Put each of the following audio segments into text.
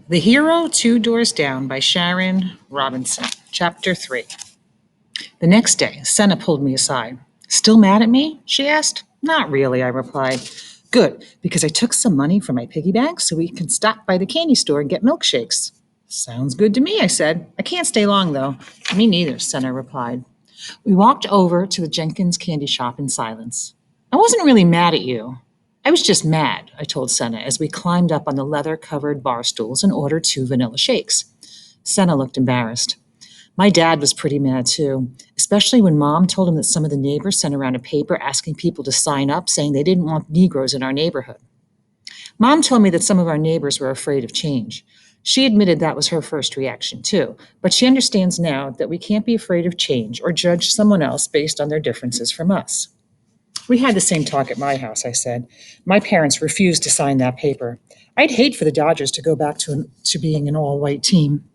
The Hero Two Doors Down by Sharon Robinson, Chapter 3. The next day, Senna pulled me aside. Still mad at me? She asked. Not really, I replied. Good, because I took some money from my piggy bank so we can stop by the candy store and get milkshakes. Sounds good to me, I said. I can't stay long, though. Me neither, Senna replied. We walked over to the Jenkins candy shop in silence. I wasn't really mad at you. I was just mad, I told Senna as we climbed up on the leather covered bar stools and ordered 2 vanilla shakes. Senna looked embarrassed. My dad was pretty mad too, especially when Mom told him that some of the neighbors sent around a paper asking people to sign up saying they didn't want Negroes in our neighborhood. Mom told me that some of our neighbors were afraid of change. She admitted that was her first reaction too, but she understands now that we can't be afraid of change or judge someone else based on their differences from us. We had the same talk at my house, I said. My parents refused to sign that paper. I'd hate for the Dodgers to go back to being an all white team.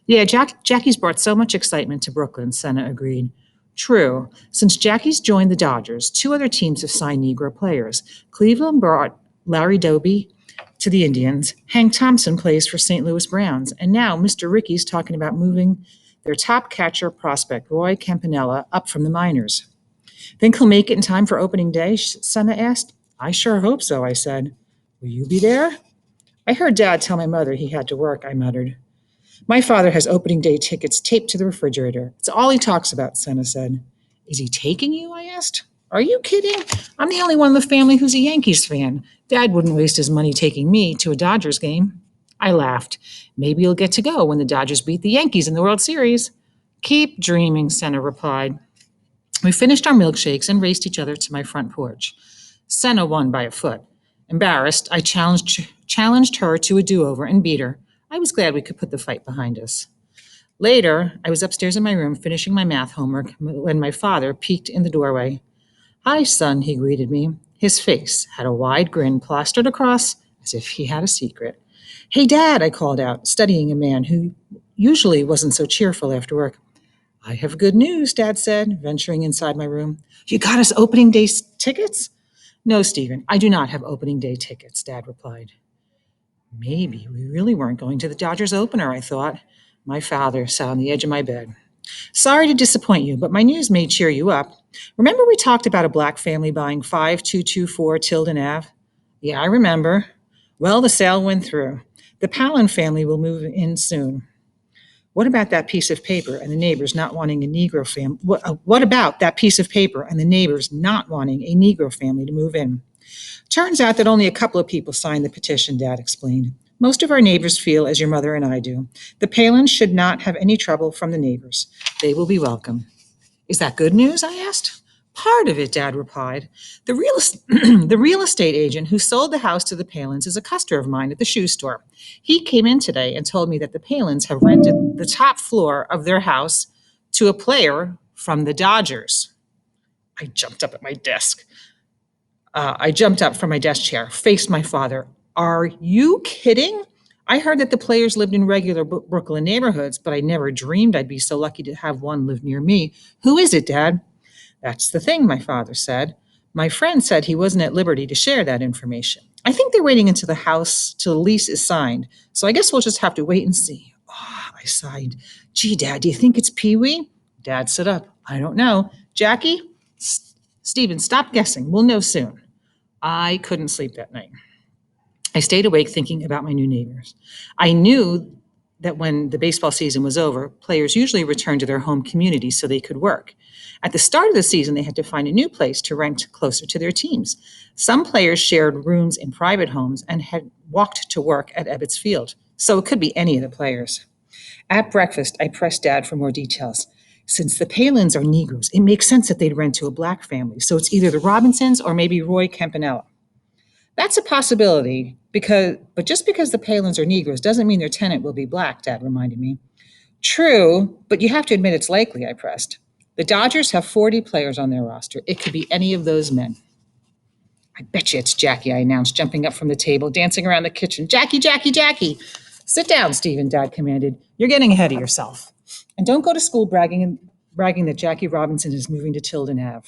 Yeah, Jackie's brought so much excitement to Brooklyn, Senna agreed. True. Since Jackie's joined the Dodgers, 2 other teams have signed Negro players. Cleveland brought Larry Doby to the Indians. Hank Thompson plays for St. Louis Browns. And now Mr. Ricky's talking about moving their top catcher prospect, Roy Campanella, up from the minors. Think he'll make it in time for opening day? Senna asked. I sure hope so, I said. Will you be there? I heard Dad tell my mother he had to work, I muttered. My father has opening day tickets taped to the refrigerator. It's all he talks about, Senna said. Is he taking you? I asked. Are you kidding? I'm the only one in the family who's a Yankees fan. Dad wouldn't waste his money taking me to a Dodgers game. I laughed. Maybe you'll get to go when the Dodgers beat the Yankees in the World Series. Keep dreaming, Senna replied. We finished our milkshakes and raced each other to my front porch. Senna won by a foot. Embarrassed, I challenged her to a do-over and beat her. I was glad we could put the fight behind us. Later, I was upstairs in my room finishing my math homework when my father peeked in the doorway. Hi, son, he greeted me. His face had a wide grin plastered across as if he had a secret. Hey, Dad, I called out, studying a man who usually wasn't so cheerful after work. I have good news, Dad said, venturing inside my room. You got us opening day tickets? No, Stephen, I do not have opening day tickets, Dad replied. Maybe we really weren't going to the Dodgers opener, I thought. My father sat on the edge of my bed. Sorry to disappoint you, but my news may cheer you up. Remember we talked about a black family buying 5224 Tilden Ave? Yeah, I remember. Well, the sale went through. The Palin family will move in soon. What about that piece of paper and the neighbors not wanting a Negro family? What about that piece of paper and the neighbors not wanting a Negro family to move in? Turns out that only a couple of people signed the petition, Dad explained. Most of our neighbors feel as your mother and I do. The Palins should not have any trouble from the neighbors. They will be welcome. Is that good news? I asked. Part of it, Dad replied. The real estate agent who sold the house to the Palins is a customer of mine at the shoe store. He came in today and told me that the Palins have rented the top floor of their house to a player from the Dodgers. I jumped up at my desk. I jumped up from my desk chair, faced my father. Are you kidding? I heard that the players lived in regular Brooklyn neighborhoods, but I never dreamed I'd be so lucky to have one live near me. Who is it, Dad? That's the thing, my father said. My friend said he wasn't at liberty to share that information. I think they're waiting until the house, till the lease is signed. So I guess we'll just have to wait and see. Oh, I sighed. Gee, Dad, do you think it's Pee Wee? Dad stood up. I don't know. Jackie? Stephen, stop guessing. We'll know soon. I couldn't sleep that night. I stayed awake thinking about my new neighbors. I knew that when the baseball season was over, players usually returned to their home communities so they could work. At the start of the season, they had to find a new place to rent closer to their teams. Some players shared rooms in private homes and had walked to work at Ebbets Field, so it could be any of the players. At breakfast, I pressed Dad for more details. Since the Palins are Negroes, it makes sense that they'd rent to a black family, so it's either the Robinsons or maybe Roy Campanella. That's a possibility, but just because the Palins are Negroes doesn't mean their tenant will be black, Dad reminded me. True, but you have to admit it's likely, I pressed. The Dodgers have 40 players on their roster. It could be any of those men. I bet you it's Jackie, I announced, jumping up from the table, dancing around the kitchen. Jackie, Jackie, Jackie! Sit down, Stephen, Dad commanded. You're getting ahead of yourself. And don't go to school bragging that Jackie Robinson is moving to Tilden Ave.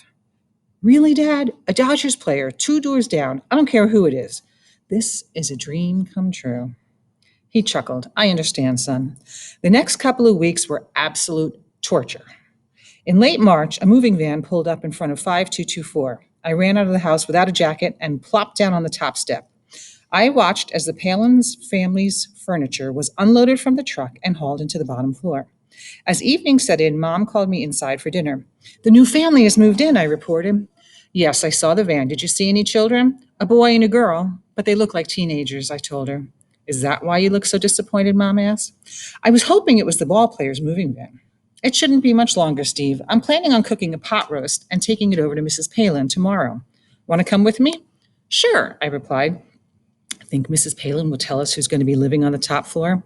Really, Dad? A Dodgers player, 2 doors down. I don't care who it is. This is a dream come true. He chuckled. I understand, son. The next couple of weeks were absolute torture. In late March, a moving van pulled up in front of 5224. I ran out of the house without a jacket and plopped down on the top step. I watched as the Palins family's furniture was unloaded from the truck and hauled into the bottom floor. As evening set in, Mom called me inside for dinner. The new family has moved in, I reported. Yes, I saw the van. Did you see any children? A boy and a girl, but they look like teenagers, I told her. Is that why you look so disappointed? Mom asked. I was hoping it was the ball players' moving van. It shouldn't be much longer, Steve. I'm planning on cooking a pot roast and taking it over to Mrs. Palin tomorrow. Want to come with me? Sure, I replied. Think Mrs. Palin will tell us who's going to be living on the top floor?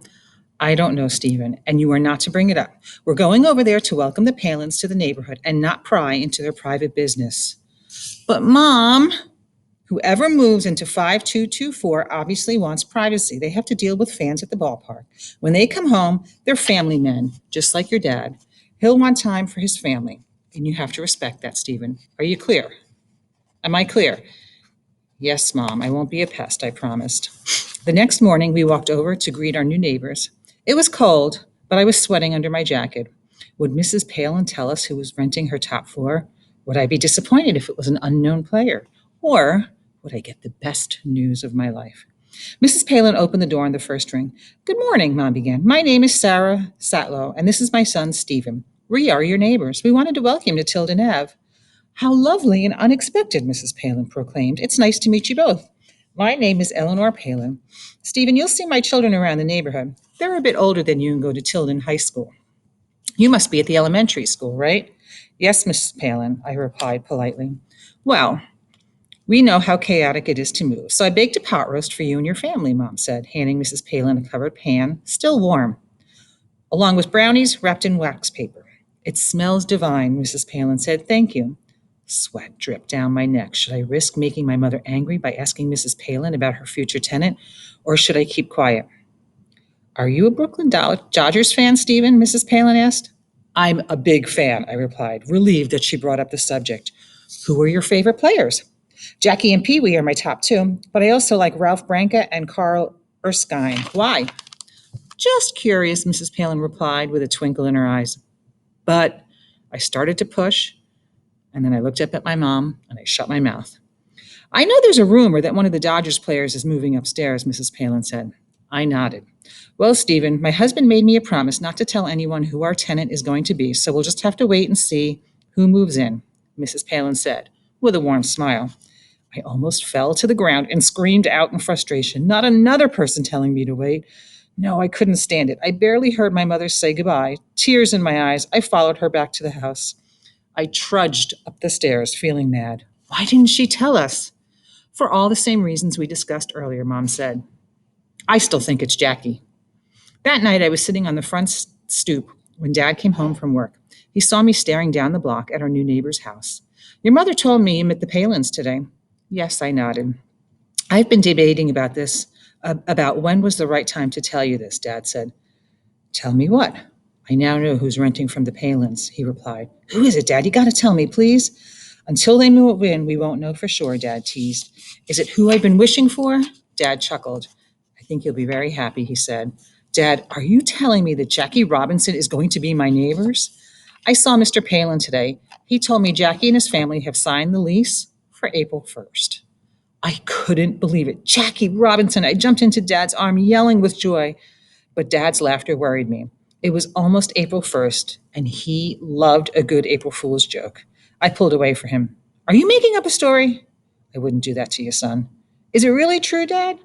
I don't know, Stephen, and you are not to bring it up. We're going over there to welcome the Palins to the neighborhood and not pry into their private business. But, Mom, whoever moves into 5224 obviously wants privacy. They have to deal with fans at the ballpark. When they come home, they're family men, just like your dad. He'll want time for his family, and you have to respect that, Stephen. Are you clear? Am I clear? Yes, Mom, I won't be a pest, I promised. The next morning, we walked over to greet our new neighbors. It was cold, but I was sweating under my jacket. Would Mrs. Palin tell us who was renting her top floor? Would I be disappointed if it was an unknown player? Or would I get the best news of my life? Mrs. Palin opened the door on the first ring. Good morning, Mom began. My name is Sarah Satlow, and this is my son, Stephen. We are your neighbors. We wanted to welcome you to Tilden Ave. How lovely and unexpected, Mrs. Palin proclaimed. It's nice to meet you both. My name is Eleanor Palin. Stephen, you'll see my children around the neighborhood. They're a bit older than you and go to Tilden High School. You must be at the elementary school, right? Yes, Mrs. Palin, I replied politely. Well, we know how chaotic it is to move, so I baked a pot roast for you and your family, Mom said, handing Mrs. Palin a covered pan, still warm, along with brownies wrapped in wax paper. It smells divine, Mrs. Palin said. Thank you. Sweat dripped down my neck. Should I risk making my mother angry by asking Mrs. Palin about her future tenant, or should I keep quiet? Are you a Brooklyn Dodgers fan, Stephen? Mrs. Palin asked. I'm a big fan, I replied, relieved that she brought up the subject. Who are your favorite players? Jackie and Pee Wee are my top two, but I also like Ralph Branca and Carl Erskine. Why? Just curious, Mrs. Palin replied with a twinkle in her eyes. But I started to push, and then I looked up at my mom and I shut my mouth. I know there's a rumor that one of the Dodgers players is moving upstairs, Mrs. Palin said. I nodded. Well, Stephen, my husband made me a promise not to tell anyone who our tenant is going to be, so we'll just have to wait and see who moves in, Mrs. Palin said, with a warm smile. I almost fell to the ground and screamed out in frustration. Not another person telling me to wait. No, I couldn't stand it. I barely heard my mother say goodbye. Tears in my eyes, I followed her back to the house. I trudged up the stairs, feeling mad. Why didn't she tell us? For all the same reasons we discussed earlier, Mom said. I still think it's Jackie. That night, I was sitting on the front stoop when Dad came home from work. He saw me staring down the block at our new neighbor's house. Your mother told me you met the Palins today. Yes, I nodded. I've been debating about this, about when was the right time to tell you this, Dad said. Tell me what? I now know who's renting from the Palins, he replied. Who is it, Dad? You got to tell me, please. Until they move in, we won't know for sure, Dad teased. Is it who I've been wishing for? Dad chuckled. I think you'll be very happy, he said. Dad, are you telling me that Jackie Robinson is going to be my neighbors? I saw Mr. Palin today. He told me Jackie and his family have signed the lease for April 1st. I couldn't believe it. Jackie Robinson. I jumped into Dad's arm, yelling with joy. But Dad's laughter worried me. It was almost April 1st, and he loved a good April Fool's joke. I pulled away from him. Are you making up a story? I wouldn't do that to you, son. Is it really true, Dad?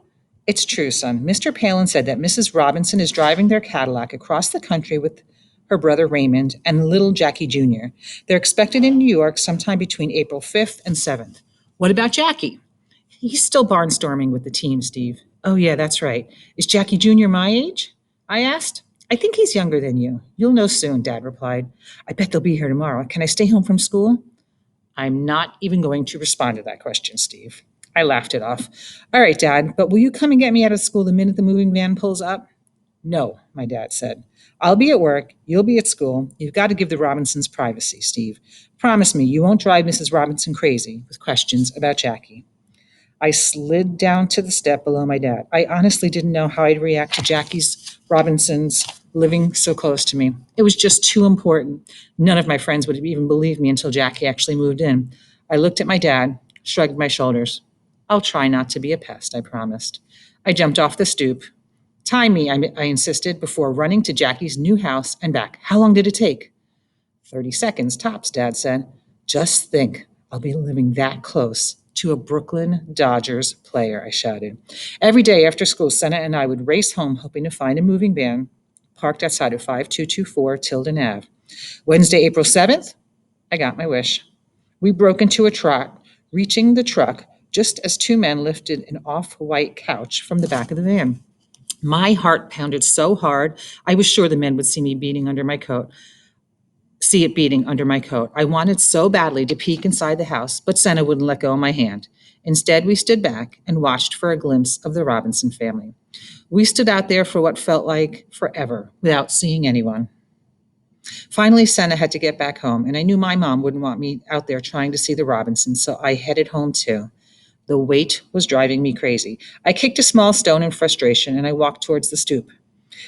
It's true, son. Mr. Palin said that Mrs. Robinson is driving their Cadillac across the country with her brother Raymond and little Jackie Jr. They're expected in New York sometime between April 5th and 7th. What about Jackie? He's still barnstorming with the team, Steve. Oh, yeah, that's right. Is Jackie Jr. my age? I asked. I think he's younger than you. You'll know soon, Dad replied. I bet they'll be here tomorrow. Can I stay home from school? I'm not even going to respond to that question, Steve. I laughed it off. All right, Dad, but will you come and get me out of school the minute the moving van pulls up? No, my dad said. I'll be at work. You'll be at school. You've got to give the Robinsons privacy, Steve. Promise me you won't drive Mrs. Robinson crazy with questions about Jackie. I slid down to the step below my dad. I honestly didn't know how I'd react to Jackie's Robinson's living so close to me. It was just too important. None of my friends would have even believed me until Jackie actually moved in. I looked at my dad, shrugged my shoulders. I'll try not to be a pest, I promised. I jumped off the stoop. Time me, I insisted, before running to Jackie's new house and back. How long did it take? 30 seconds tops, Dad said. Just think, I'll be living that close to a Brooklyn Dodgers player, I shouted. Every day after school, Senna and I would race home, hoping to find a moving van parked outside of 5224 Tilden Ave. Wednesday, April 7th, I got my wish. We broke into a trot, reaching the truck just as two men lifted an off-white couch from the back of the van. My heart pounded so hard, I was sure the men would see it beating under my coat. I wanted so badly to peek inside the house, but Senna wouldn't let go of my hand. Instead, we stood back and watched for a glimpse of the Robinson family. We stood out there for what felt like forever without seeing anyone. Finally, Senna had to get back home, and I knew my mom wouldn't want me out there trying to see the Robinsons, so I headed home too. The wait was driving me crazy. I kicked a small stone in frustration and I walked towards the stoop.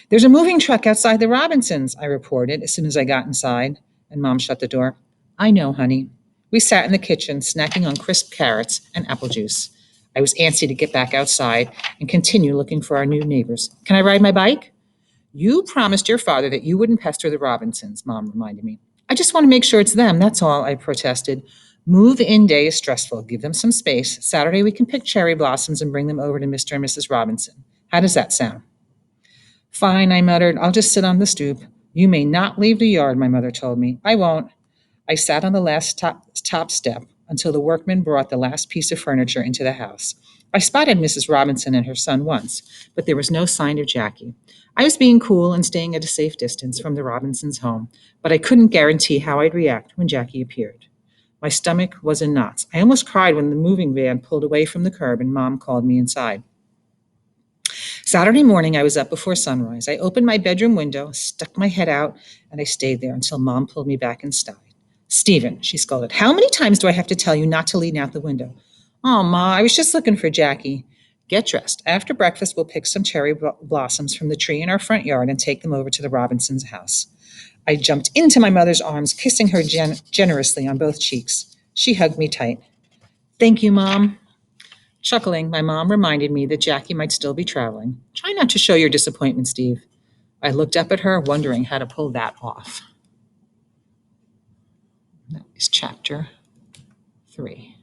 There's a moving truck outside the Robinsons, I reported as soon as I got inside, and Mom shut the door. I know, honey. We sat in the kitchen, snacking on crisp carrots and apple juice. I was antsy to get back outside and continue looking for our new neighbors. Can I ride my bike? You promised your father that you wouldn't pester the Robinsons, Mom reminded me. I just want to make sure it's them, that's all, I protested. Move-in day is stressful. Give them some space. Saturday we can pick cherry blossoms and bring them over to Mr. and Mrs. Robinson. How does that sound? Fine, I muttered. I'll just sit on the stoop. You may not leave the yard, my mother told me. I won't. I sat on the last top step until the workmen brought the last piece of furniture into the house. I spotted Mrs. Robinson and her son once, but there was no sign of Jackie. I was being cool and staying at a safe distance from the Robinsons' home, but I couldn't guarantee how I'd react when Jackie appeared. My stomach was in knots. I almost cried when the moving van pulled away from the curb and Mom called me inside. Saturday morning, I was up before sunrise. I opened my bedroom window, stuck my head out, and I stayed there until Mom pulled me back inside. Stephen, she scolded, how many times do I have to tell you not to lean out the window? Oh, Ma, I was just looking for Jackie. Get dressed. After breakfast, we'll pick some cherry blossoms from the tree in our front yard and take them over to the Robinsons' house. I jumped into my mother's arms, kissing her generously on both cheeks. She hugged me tight. Thank you, Mom. Chuckling, my mom reminded me that Jackie might still be traveling. Try not to show your disappointment, Steve. I looked up at her, wondering how to pull that off. That is chapter 3.